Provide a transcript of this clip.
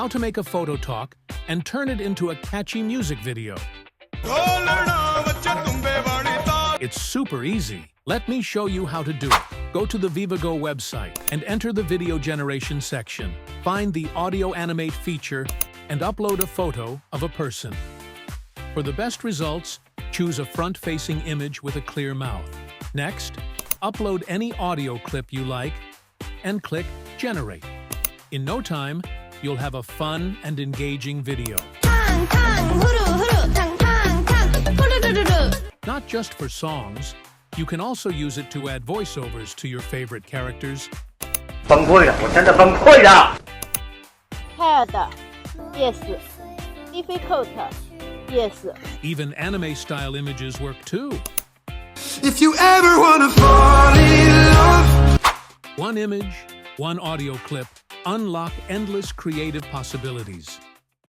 how to make a photo talk and turn it into a catchy music video. It's super easy. Let me show you how to do it. Go to the Vivago website and enter the video generation section. Find the audio animate feature and upload a photo of a person. For the best results, choose a front-facing image with a clear mouth. Next, upload any audio clip you like and click Generate. In no time, you'll have a fun and engaging video. Not just for songs, you can also use it to add voiceovers to your favorite characters. 崩溃了，我真的崩溃了。 Hard, yes. Difficult, yes. Even anime-style images work too. If you ever wanna fall in love. One image, one audio clip, unlock endless creative possibilities.